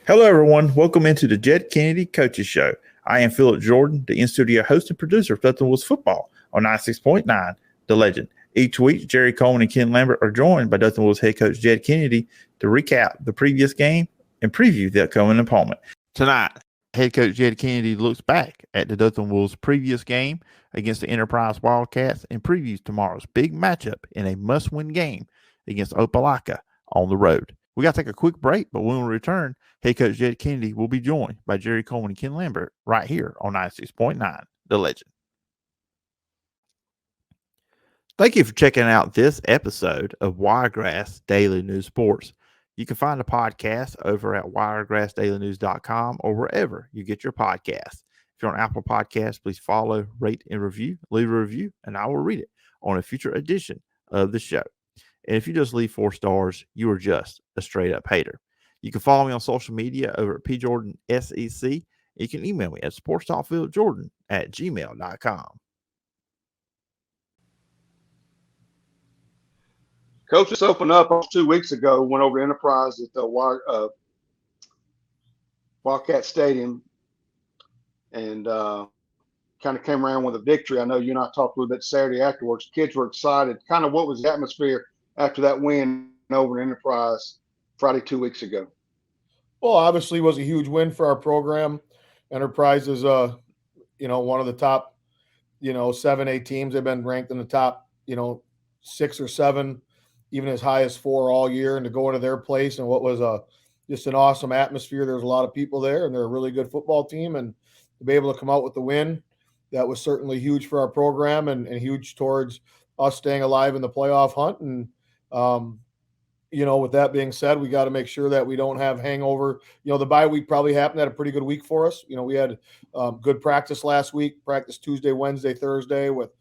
Hello, everyone. Welcome into the Jed Kennedy Coaches Show. I am Philip Jordan, the in-studio host and producer of Dothan Wolves football on 96.9, The Legend. Each week, Jerry Coleman and Ken Lambert are joined by Dothan Wolves head coach Jed Kennedy to recap the previous game and preview the upcoming opponent. Tonight, head coach Jed Kennedy looks back at the Dothan Wolves' previous game against the Enterprise Wildcats and previews tomorrow's big matchup in a must-win game against Opelika on the road. We got to take a quick break, but when we return, head coach Jed Kennedy will be joined by Jerry Coleman and Ken Lambert right here on 96.9, The Legend. Thank you for checking out this episode of Wiregrass Daily News Sports. You can find the podcast over at wiregrassdailynews.com or wherever you get your podcasts. If you're on Apple Podcasts, please follow, rate, and review. Leave a review, and I will read it on a future edition of the show. And if you just leave 4 stars, you are just a straight-up hater. You can follow me on social media over at pjordansec. You can email me at sportstalkphilipjordan@gmail.com. Coach, this opened up 2 weeks ago, went over to Enterprise at the Wildcat Stadium and kind of came around with a victory. I know you and I talked a little bit Saturday afterwards. Kids were excited. Kind of what was the atmosphere after that win over Enterprise Friday 2 weeks ago? Well, obviously it was a huge win for our program. Enterprise is, one of the top, 7-8 teams. They've been ranked in the top, 6 or 7, even as high as 4 all year. And to go into their place and what was just an awesome atmosphere. There was a lot of people there, and they're a really good football team. And to be able to come out with the win, that was certainly huge for our program and huge towards us staying alive in the playoff hunt. And, with that being said, we got to make sure that we don't have hangover. The bye week probably happened at a pretty good week for us. We had good practice last week, practice Tuesday, Wednesday, Thursday with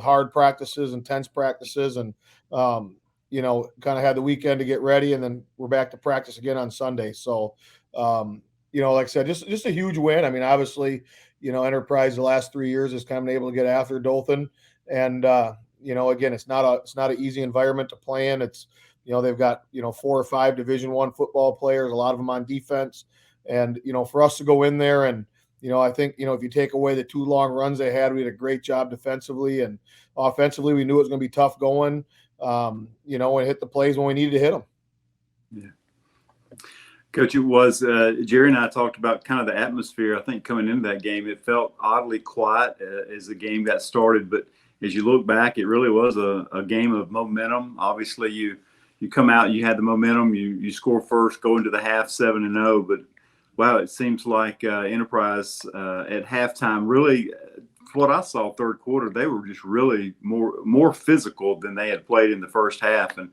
hard practices, intense practices, and, kind of had the weekend to get ready, and then we're back to practice again on Sunday. So, like I said, just a huge win. I mean, obviously, Enterprise the last 3 years has kind of been able to get after Dothan, and again, it's not an easy environment to play in. It's they've got 4 or 5 Division I football players, a lot of them on defense, and for us to go in there and I think if you take away the 2 long runs they had, we did a great job defensively, and offensively we knew it was going to be tough going. And hit the plays when we needed to hit them. Yeah. Coach, it was Jerry and I talked about kind of the atmosphere. I think coming into that game, it felt oddly quiet as the game got started. But as you look back, it really was a game of momentum. Obviously, you come out, you had the momentum, you score first, go into the half 7-0. But wow, it seems like Enterprise at halftime really. What I saw third quarter, they were just really more physical than they had played in the first half. And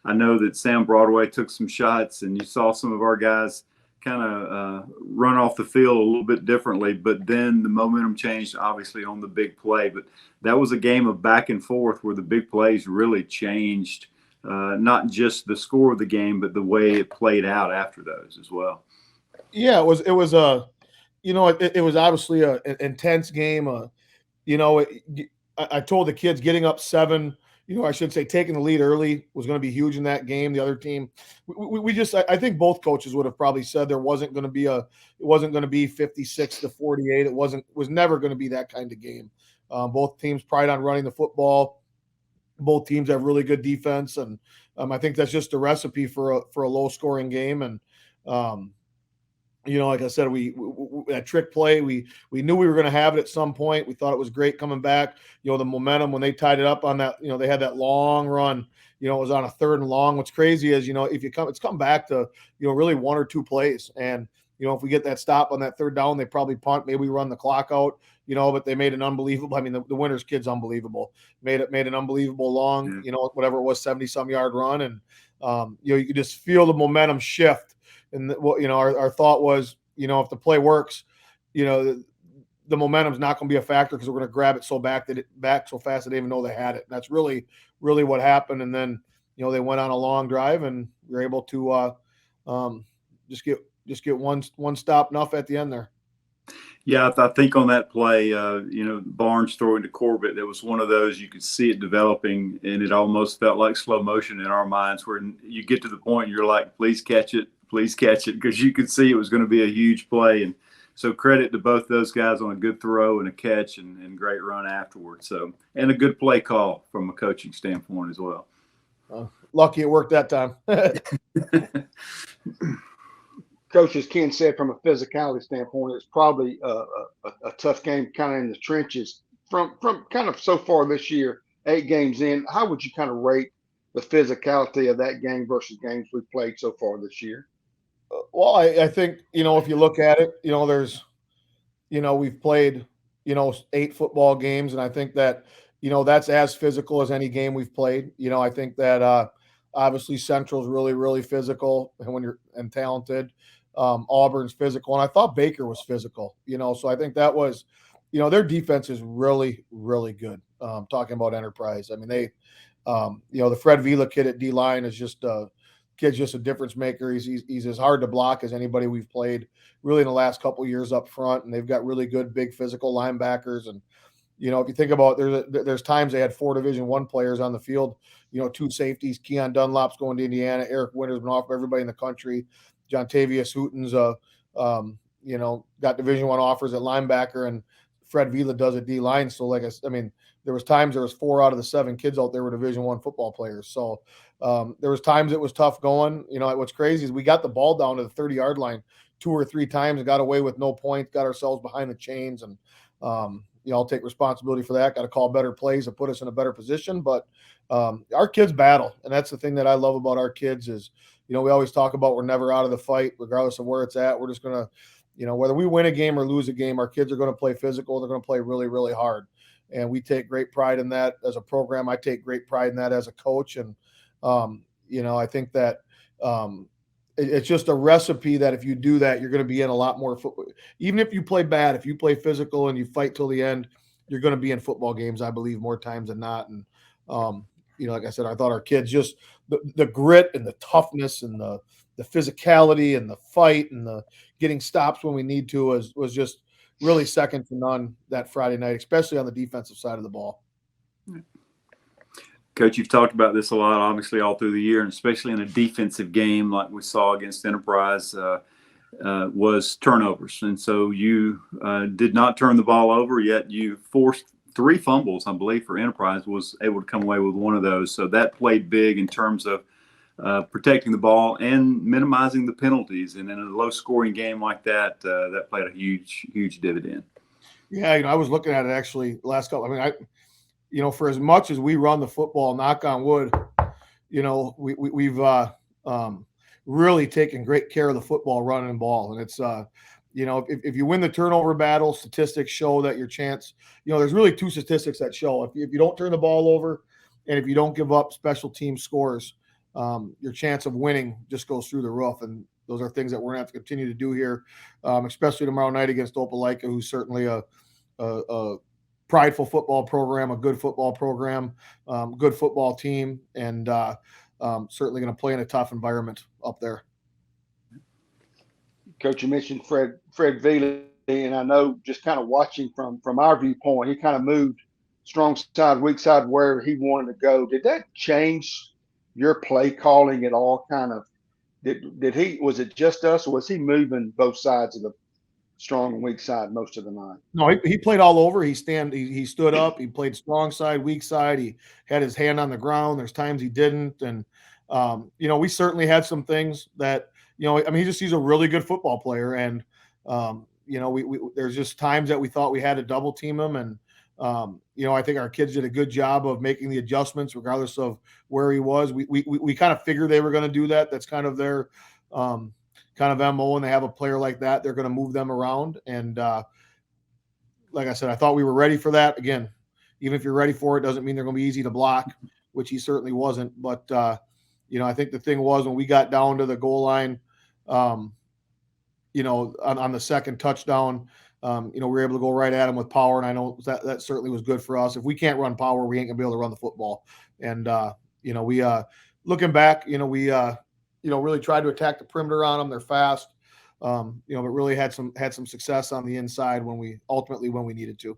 I know that Sam Broadway took some shots, and you saw some of our guys kind of run off the field a little bit differently. But then the momentum changed, obviously, on the big play. But that was a game of back and forth where the big plays really changed, not just the score of the game, but the way it played out after those as well. Yeah, it was it was obviously an intense game. I told the kids getting up 7, I should say taking the lead early was going to be huge in that game. The other team, I think both coaches would have probably said it wasn't going to be 56-48. It was never going to be that kind of game. Both teams pride on running the football. Both teams have really good defense, and I think that's just a recipe for a low scoring game. And like I said, we that trick play, we knew we were going to have it at some point. We thought it was great coming back. The momentum when they tied it up on that, they had that long run. It was on a 3rd and long. What's crazy is, it's come back to, really 1 or 2 plays. And, if we get that stop on that 3rd down, they probably punt, maybe we run the clock out, but they made an unbelievable. I mean, the winner's kid's unbelievable. Made an unbelievable long, whatever it was, 70-some yard run. And, you could just feel the momentum shift. And our thought was, if the play works, the momentum's not going to be a factor because we're going to grab it back so fast that they didn't even know they had it. And that's really, really what happened. And then, they went on a long drive, and we were able to just get one stop enough at the end there. Yeah, I think on that play, Barnes throwing to Corbett, there was one of those you could see it developing, and it almost felt like slow motion in our minds where you get to the point you're like, please catch it, please catch it, because you could see it was going to be a huge play. And so credit to both those guys on a good throw and a catch and great run afterwards. So, and a good play call from a coaching standpoint as well. Lucky it worked that time. Coach, as Ken said, from a physicality standpoint, it's probably a tough game kind of in the trenches. From kind of so far this year, 8 games in, how would you kind of rate the physicality of that game versus games we've played so far this year? Well, I think, if you look at it, there's, we've played, 8 football games, and I think that, that's as physical as any game we've played. I think that obviously Central's really, really physical and talented. Auburn's physical, and I thought Baker was physical, so I think that was, their defense is really, really good. Talking about Enterprise. I mean, they, the Fred Vila kid at D-line is just kid's just a difference maker. He's as hard to block as anybody we've played really in the last couple of years up front, and they've got really good, big physical linebackers. And, if you think about there's times they had 4 Division I players on the field, 2 safeties, Keon Dunlop's going to Indiana, Eric Winter's been off everybody in the country, John Tavius Hooten's, got Division I offers at linebacker, and Fred Vila does at D-line. So, there was times there was 4 out of the 7 kids out there were Division I football players. So there was times it was tough going. What's crazy is we got the ball down to the 30-yard line 2 or 3 times and got away with no points, got ourselves behind the chains. And, I'll take responsibility for that. Got to call better plays to put us in a better position. But our kids battle. And that's the thing that I love about our kids is, we always talk about we're never out of the fight, regardless of where it's at. We're just going to, whether we win a game or lose a game, our kids are going to play physical. They're going to play really, really hard. And we take great pride in that as a program. I take great pride in that as a coach. And, I think that it's just a recipe that if you do that, you're going to be in a lot more football. Even if you play bad, if you play physical and you fight till the end, you're going to be in football games, I believe, more times than not. And, like I said, I thought our kids just the grit and the toughness and the physicality and the fight and the getting stops when we need to was just really second to none that Friday night, especially on the defensive side of the ball. Coach, you've talked about this a lot, obviously, all through the year, and especially in a defensive game like we saw against Enterprise, was turnovers. And so you did not turn the ball over, yet you forced 3 fumbles, I believe, for Enterprise, was able to come away with one of those. So that played big in terms of protecting the ball and minimizing the penalties. And in a low-scoring game like that, that played a huge, huge dividend. Yeah, I was looking at it actually last couple. For as much as we run the football, knock on wood, we've really taken great care of the football running and ball. And it's, if you win the turnover battle, statistics show that your chance, there's really 2 statistics that show. If you don't turn the ball over and if you don't give up special team scores, your chance of winning just goes through the roof. And those are things that we're going to have to continue to do here, especially tomorrow night against Opelika, who's certainly a prideful football program, a good football program, good football team, and certainly going to play in a tough environment up there. Coach, you mentioned Fred Vila, and I know just kind of watching from our viewpoint, he kind of moved strong side, weak side where he wanted to go. Did that change your play calling at all? Kind of was it just us, or was he moving both sides of the strong and weak side most of the night? No, he played all over. He stood up. He played strong side, weak side. He had his hand on the ground. There's times he didn't. And, we certainly had some things that, he's a really good football player. And, there's just times that we thought we had to double team him. And, I think our kids did a good job of making the adjustments regardless of where he was. We kind of figured they were going to do that. That's kind of their kind of MO, and they have a player like that, they're going to move them around. And like I said, I thought we were ready for that. Again, even if you're ready for it, doesn't mean they're going to be easy to block, which he certainly wasn't. But, I think the thing was when we got down to the goal line, on the second touchdown, we were able to go right at him with power. And I know that certainly was good for us. If we can't run power, we ain't going to be able to run the football. And, we looking back, we really tried to attack the perimeter on them. They're fast, but really had some success on the inside when we needed to.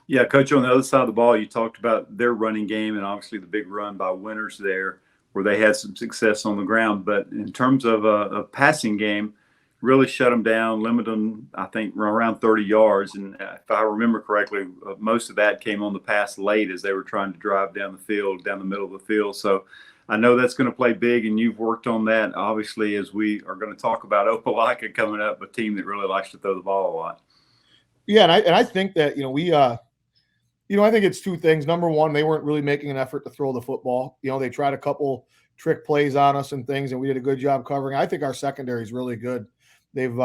Yeah, Coach, on the other side of the ball, you talked about their running game and obviously the big run by Winters there. where they had some success on the ground. But in terms of a passing game, really shut them down, limit them, I think, around 30 yards. And if I remember correctly, most of that came on the pass late as they were trying to drive down the field, down the middle of the field. So I know that's going to play big, and you've worked on that, obviously, as we are going to talk about Opelika coming up, a team that really likes to throw the ball a lot. Yeah, and I think that, I think it's two things. Number one, they weren't really making an effort to throw the football. They tried a couple trick plays on us and things, and we did a good job covering. I think our secondary is really good. They've,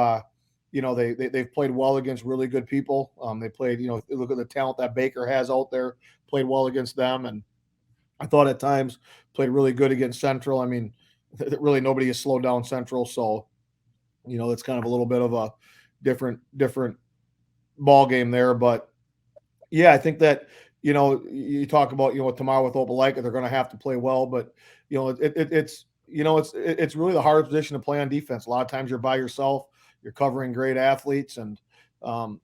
they've played well against really good people. They played, look at the talent that Baker has out there, played well against them. And I thought at times played really good against Central. I mean, really nobody has slowed down Central. So, it's kind of a little bit of a different ball game there. But yeah, I think that, you talk about, tomorrow with Opelika, they're going to have to play well, but it's really the hardest position to play on defense. A lot of times you're by yourself, you're covering great athletes, and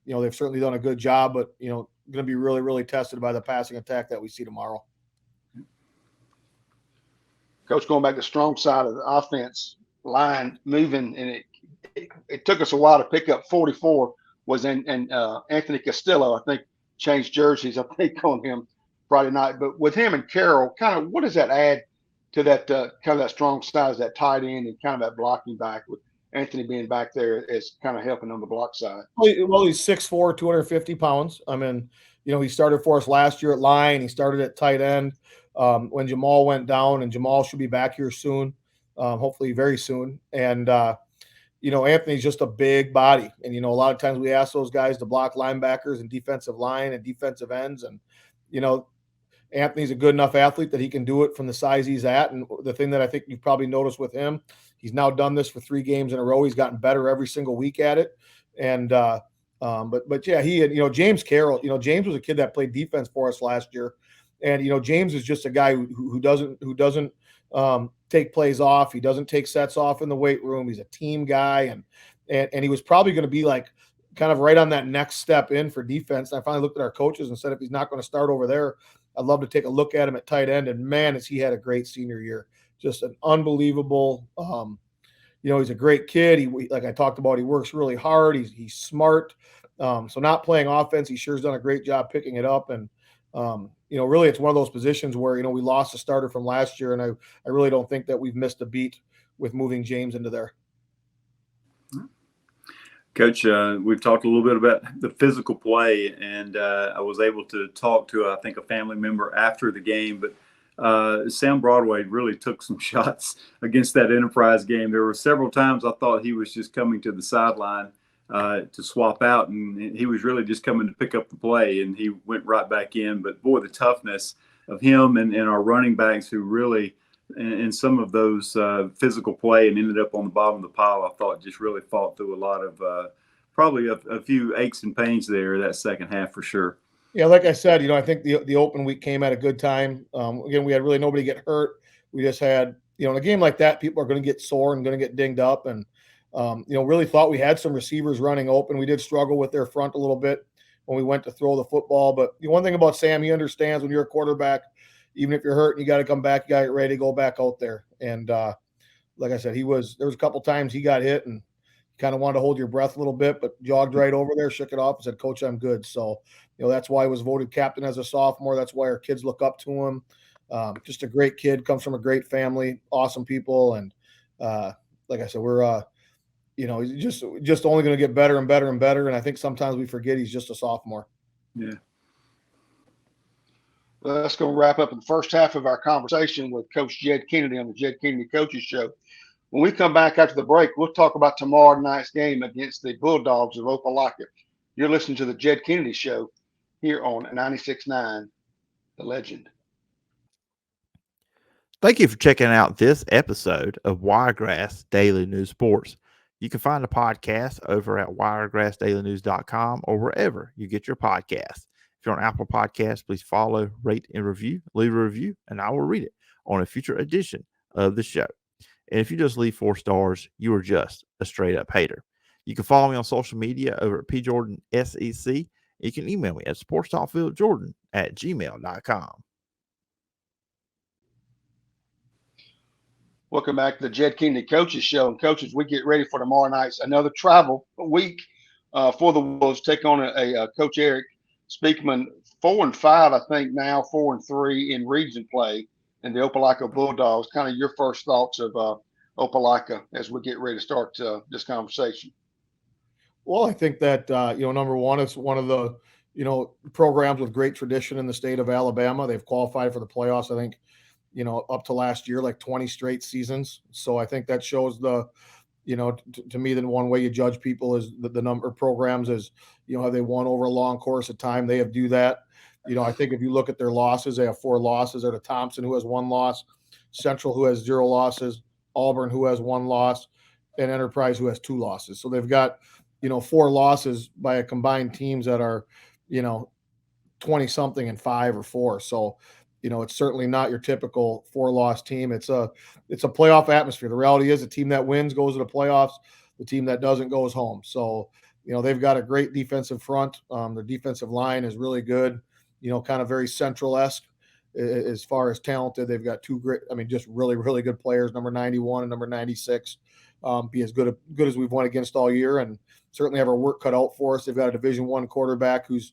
they've certainly done a good job, but going to be really, really tested by the passing attack that we see tomorrow. Coach, going back to the strong side of the offense line moving, and it took us a while to pick up 44 was Anthony Castillo, I think, changed jerseys, I think, on him Friday night. But with him and Carroll, kind of what does that add to that kind of that strong side as that tight end and kind of that blocking back, with Anthony being back there is kind of helping on the block side? Well, he's 6'4", 250 pounds. I mean, he started for us last year at line. He started at tight end when Jamal went down, and Jamal should be back here soon, hopefully very soon. And, Anthony's just a big body. And, a lot of times we ask those guys to block linebackers and defensive line and defensive ends. And, Anthony's a good enough athlete that he can do it from the size he's at. And the thing that I think you've probably noticed with him, he's now done this for 3 games in a row. He's gotten better every single week at it. And, but yeah, he and, James Carroll, James was a kid that played defense for us last year. And, James is just a guy who doesn't take plays off. He doesn't take sets off in the weight room. He's a team guy. And he was probably going to be like kind of right on that next step in for defense. And I finally looked at our coaches and said, if he's not going to start over there, I'd love to take a look at him at tight end. And man, has he had a great senior year. Just an unbelievable, he's a great kid. He, like I talked about, he works really hard. He's smart. So not playing offense, he sure has done a great job picking it up. And, really it's one of those positions where, we lost a starter from last year. And I really don't think that we've missed a beat with moving James into there. Coach, we've talked a little bit about the physical play, and I was able to talk to, I think, a family member after the game. But Sam Broadway really took some shots against that Enterprise game. There were several times I thought he was just coming to the sideline to swap out, and he was really just coming to pick up the play, and he went right back in. But, boy, the toughness of him and our running backs who really – in some of those physical play and ended up on the bottom of the pile, I thought just really fought through a lot of probably a few aches and pains there that second half for sure. Yeah, like I said, I think the open week came at a good time. Again, we had really nobody get hurt. We just had, in a game like that, people are going to get sore and going to get dinged up. And, really thought we had some receivers running open. We did struggle with their front a little bit when we went to throw the football. But the one thing about Sam, he understands when you're a quarterback, even if you're hurt and you got to come back, you got to get ready to go back out there. And like I said, there was a couple times he got hit and kind of wanted to hold your breath a little bit, but jogged right over there, shook it off and said, Coach, I'm good. So, that's why he was voted captain as a sophomore. That's why our kids look up to him. Just a great kid, comes from a great family, awesome people. And like I said, we're, he's just only going to get better and better and better. And I think sometimes we forget he's just a sophomore. Yeah. Well, that's going to wrap up the first half of our conversation with Coach Jed Kennedy on the Jed Kennedy Coaches Show. When we come back after the break, we'll talk about tomorrow night's game against the Bulldogs of Opelika. You're listening to the Jed Kennedy Show here on 96.9 The Legend. Thank you for checking out this episode of Wiregrass Daily News Sports. You can find the podcast over at wiregrassdailynews.com or wherever you get your podcasts. If you're on Apple Podcasts, please follow, rate, and review. Leave a review, and I will read it on a future edition of the show. And if you just leave 4 stars, you are just a straight-up hater. You can follow me on social media over at pjordansec. You can email me at sportstalkfieldjordan@gmail.com. Welcome back to the Jed Kennedy Coaches Show. And coaches, we get ready for tomorrow night's another travel week for the Wolves. Take on a Coach Eric Speakman, 4-5, I think now, 4-3 in region play, and the Opelika Bulldogs. Kind of your first thoughts of Opelika as we get ready to start this conversation. Well, I think that number one, it's one of the programs with great tradition in the state of Alabama. They've qualified for the playoffs, I think, up to last year, like 20 straight seasons. So I think that shows to me, the one way you judge people is the number of programs is, have they won over a long course of time? They have do that. I think if you look at their losses, they have 4 losses. They're to Thompson, who has 1 loss, Central, who has 0 losses, Auburn, who has 1 loss, and Enterprise, who has 2 losses. So they've got, 4 losses by a combined teams that are, 20 something and 5 or 4. So, it's certainly not your typical 4-loss team. It's a playoff atmosphere. The reality is the team that wins goes to the playoffs. The team that doesn't goes home. So, they've got a great defensive front. Their defensive line is really good, kind of very Central-esque as far as talented. They've got 2 great, just really, really good players, number 91 and number 96. Be as good as we've won against all year, and certainly have our work cut out for us. They've got a Division I quarterback who's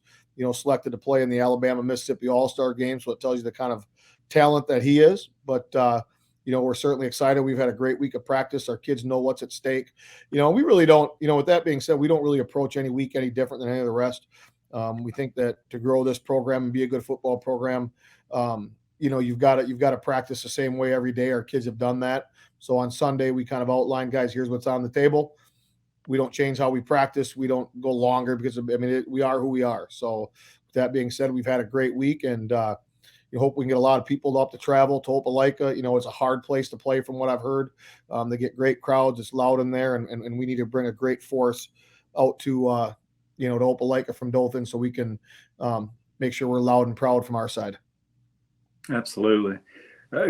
selected to play in the Alabama-Mississippi All-Star game, so it tells you the kind of talent that he is. But we're certainly excited. We've had a great week of practice. Our kids know what's at stake. We really don't. With that being said, we don't really approach any week any different than any of the rest. We think that to grow this program and be a good football program, you've got to practice the same way every day. Our kids have done that. So on Sunday, we kind of outline, guys, here's what's on the table. We don't change how we practice. We don't go longer because, we are who we are. So with that being said, we've had a great week, and you hope we can get a lot of people up to travel to Opelika. It's a hard place to play from what I've heard. They get great crowds. It's loud in there, and we need to bring a great force out to Opelika from Dothan so we can make sure we're loud and proud from our side. Absolutely.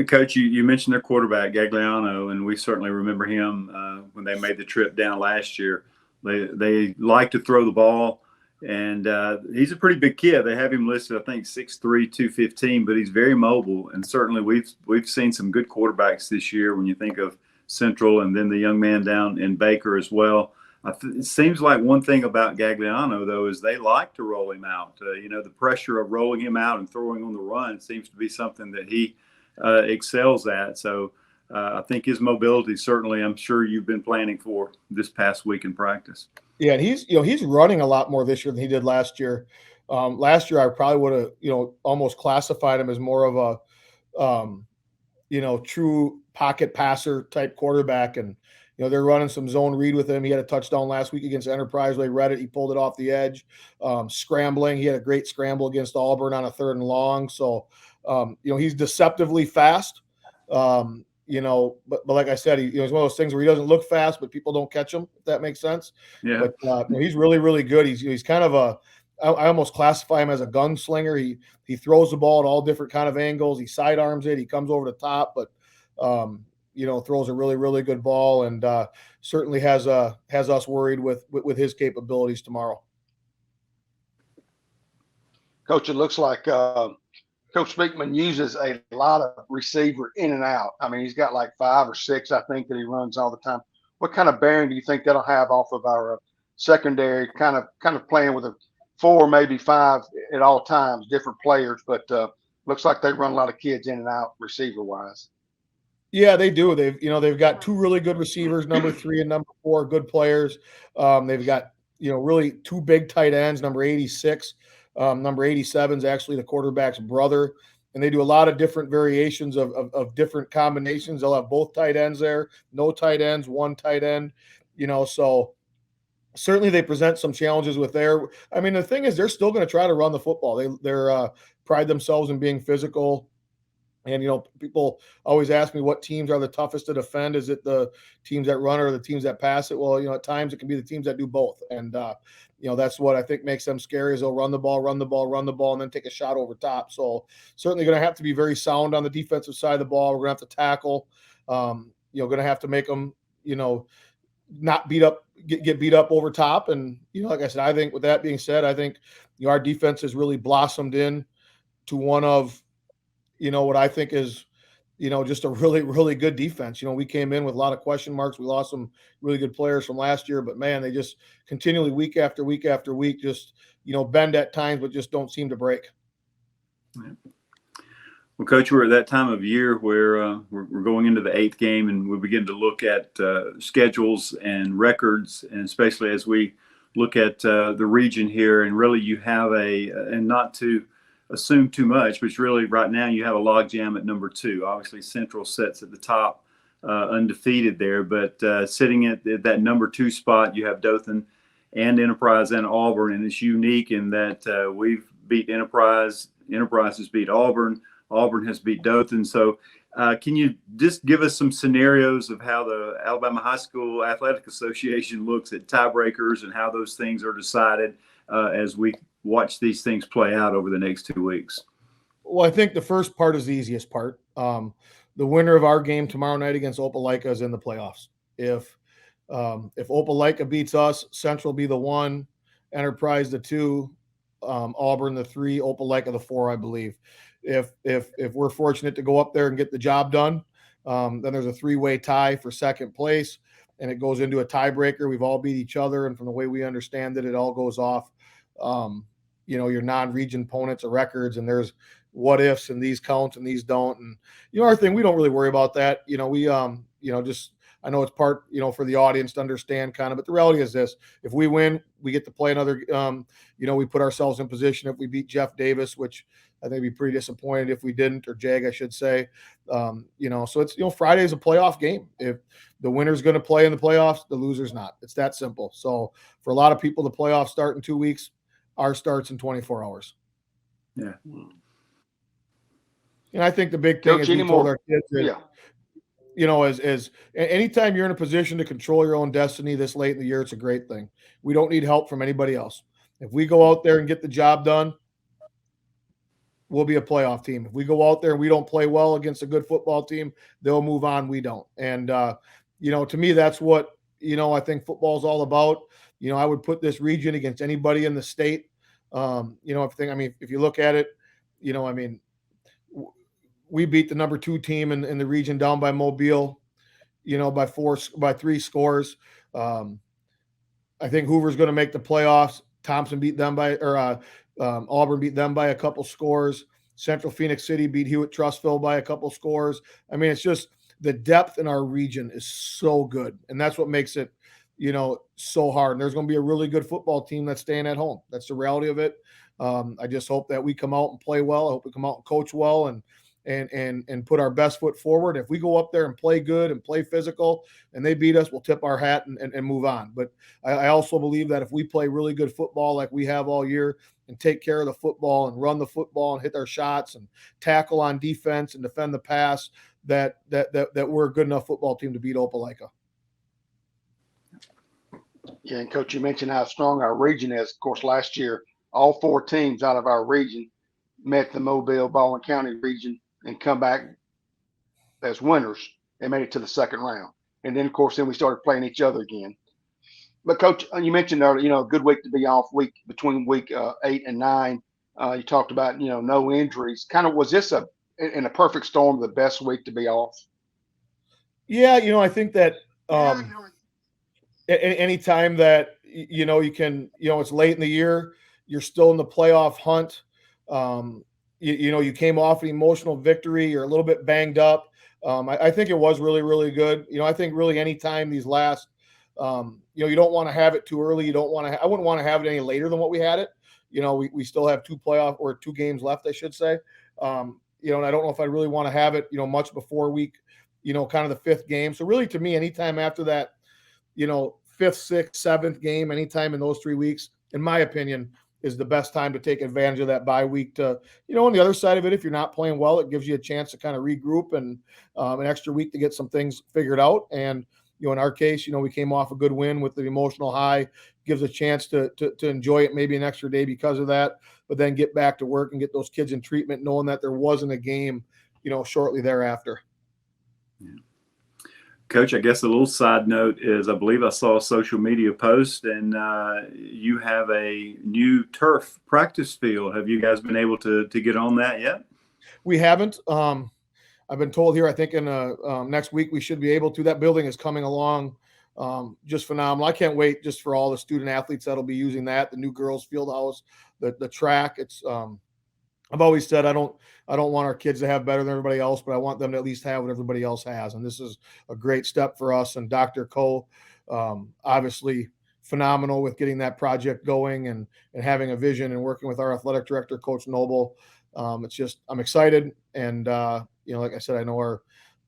Coach, you mentioned their quarterback, Gagliano, and we certainly remember him when they made the trip down last year. They like to throw the ball, and he's a pretty big kid. They have him listed, I think, 6'3", 215, but he's very mobile. And certainly we've seen some good quarterbacks this year when you think of Central and then the young man down in Baker as well. It seems like one thing about Gagliano, though, is they like to roll him out. The pressure of rolling him out and throwing on the run seems to be something that he excels at. So I think his mobility, certainly, I'm sure you've been planning for this past week in practice. Yeah, and he's running a lot more this year than he did last year. Last year, I probably would have almost classified him as more of a true pocket passer type quarterback, and they're running some zone read with him. He had a touchdown last week against Enterprise. They read it. He pulled it off the edge. Scrambling. He had a great scramble against Auburn on a 3rd and long. So, he's deceptively fast. But like I said, he's one of those things where he doesn't look fast, but people don't catch him, if that makes sense. Yeah. But he's really, really good. He's kind of I almost classify him as a gunslinger. He throws the ball at all different kind of angles. He sidearms it. He comes over the top, but throws a really, really good ball, and certainly has us worried with his capabilities tomorrow. Coach, it looks like Coach Speakman uses a lot of receiver in and out. He's got like 5 or 6, I think, that he runs all the time. What kind of bearing do you think that'll have off of our secondary, kind of playing with a 4, maybe 5 at all times, different players, but looks like they run a lot of kids in and out receiver-wise. Yeah, they do. They've got 2 really good receivers, number 3 and number 4, good players. They've got, really 2 big tight ends, number 86. Number 87 is actually the quarterback's brother. And they do a lot of different variations of different combinations. They'll have both tight ends there, no tight ends, 1 tight end, so certainly they present some challenges with their – the thing is they're still going to try to run the football. They're pride themselves in being physical. And, people always ask me what teams are the toughest to defend. Is it the teams that run or the teams that pass it? Well, at times it can be the teams that do both. And, that's what I think makes them scary is they'll run the ball, and then take a shot over top. So certainly going to have to be very sound on the defensive side of the ball. We're going to have to tackle, going to have to make them, not get beat up over top. And, like I said, I think with that being said, I think, our defense has really blossomed in to one of, what I think is, just a really, really good defense. We came in with a lot of question marks. We lost some really good players from last year, but man, they just continually week after week after week, just, bend at times, but just don't seem to break. Yeah. Well, Coach, we're at that time of year where we're going into the 8th game, and we begin to look at schedules and records, and especially as we look at the region here, and really you have and not to assume too much, but really right now you have a logjam at number 2. Obviously, Central sits at the top, undefeated there, but sitting at that number 2 spot, you have Dothan and Enterprise and Auburn, and it's unique in that we've beat Enterprise has beat Auburn has beat Dothan. So can you just give us some scenarios of how the Alabama High School Athletic Association looks at tiebreakers and how those things are decided as we watch these things play out over the next 2 weeks? Well, I think the first part is the easiest part. The winner of our game tomorrow night against Opelika is in the playoffs. If Opelika beats us, Central will be the 1, Enterprise the 2, Auburn the 3, Opelika the 4, I believe. If we're fortunate to go up there and get the job done, then there's a 3-way tie for second place, and it goes into a tiebreaker. We've all beat each other, and from the way we understand it, it all goes off your non-region opponents or records, and there's what ifs and these count and these don't. And our thing, we don't really worry about that. Just I know it's part, for the audience to understand kind of, but the reality is this: if we win, we get to play another. We put ourselves in position if we beat Jeff Davis, which I think would be pretty disappointed if we didn't, or Jag, I should say. So it's Friday's a playoff game. If the winner's going to play in the playoffs, the loser's not. It's that simple. So for a lot of people, the playoffs start in 2 weeks. Ours starts in 24 hours. Yeah. And I think the big thing is we told our kids that, Yeah. as anytime you're in a position to control your own destiny this late in the year, it's a great thing. We don't need help from anybody else. If we go out there and get the job done, we'll be a playoff team. If we go out there and we don't play well against a good football team, they'll move on. We don't. And, to me, that's what, I think football is all about. I would put this region against anybody in the state. If you look at it, we beat the number 2 team in the region down by Mobile, by 3 scores. I think Hoover's going to make the playoffs. Thompson beat them Auburn beat them by a couple scores. Central Phoenix City beat Hewitt-Trussville by a couple scores. It's just the depth in our region is so good, and that's what makes it, so hard. And there's going to be a really good football team that's staying at home. That's the reality of it. I just hope that we come out and play well. I hope we come out and coach well and put our best foot forward. If we go up there and play good and play physical and they beat us, we'll tip our hat and move on. But I also believe that if we play really good football like we have all year and take care of the football and run the football and hit our shots and tackle on defense and defend the pass, that we're a good enough football team to beat Opelika. Yeah, and Coach, you mentioned how strong our region is. Of course, last year, all 4 teams out of our region met the Mobile Baldwin County region and come back as winners and made it to the second round. And then, of course, we started playing each other again. But, Coach, you mentioned earlier, a good week to be off between week 8 and 9. You talked about, no injuries. Kind of was this in a perfect storm the best week to be off? Yeah, I think that any time that, you can, it's late in the year, you're still in the playoff hunt. You came off an emotional victory. You're a little bit banged up. I think it was really, really good. I think really anytime these last, you don't want to have it too early. You don't want to. I wouldn't want to have it any later than what we had it. We still have 2 games left, I should say. And I don't know if I really want to have it, much before week, kind of the 5th game. So really, to me, anytime after that, 5th, 6th, 7th game, anytime in those 3 weeks, in my opinion, is the best time to take advantage of that bye week to, on the other side of it, if you're not playing well, it gives you a chance to kind of regroup and an extra week to get some things figured out. And, in our case, we came off a good win with the emotional high, gives a chance to enjoy it maybe an extra day because of that, but then get back to work and get those kids in treatment, knowing that there wasn't a game, shortly thereafter. Yeah. Coach, I guess a little side note is I believe I saw a social media post and you have a new turf practice field. Have you guys been able to get on that yet? We haven't. I've been told here, I think in next week we should be able to. That building is coming along just phenomenal. I can't wait just for all the student athletes that'll be using that. The new girls field house, the track. It's I've always said I don't want our kids to have better than everybody else, but I want them to at least have what everybody else has. And this is a great step for us. And Dr. Coe, obviously phenomenal with getting that project going and having a vision and working with our athletic director, Coach Noble. It's just, I'm excited. And, like I said, I know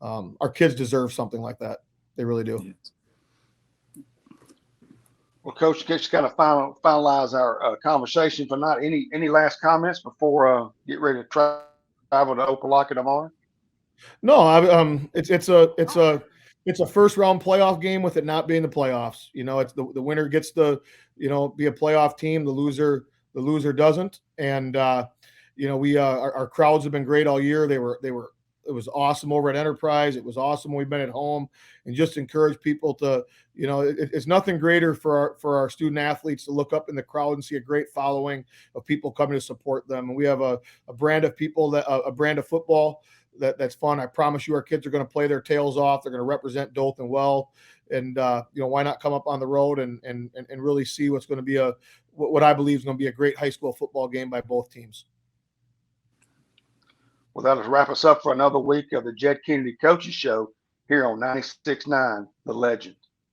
our kids deserve something like that. They really do. Yes. Well, Coach, just kind of finalize our conversation for not any last comments before get ready to travel to Opelika tomorrow. No, it's a first round playoff game with it not being the playoffs. It's the winner gets to be a playoff team. The loser doesn't. And our crowds have been great all year. It was awesome over at Enterprise. It was awesome when we've been at home, and just encourage people to, it's nothing greater for our student athletes to look up in the crowd and see a great following of people coming to support them. And we have a brand of people a brand of football that's fun. I promise you, our kids are going to play their tails off. They're going to represent Dothan well. And, why not come up on the road and really see what's going to be what I believe is going to be a great high school football game by both teams. Well, that'll wrap us up for another week of the Jed Kennedy Coaches Show here on 96.9 The Legend.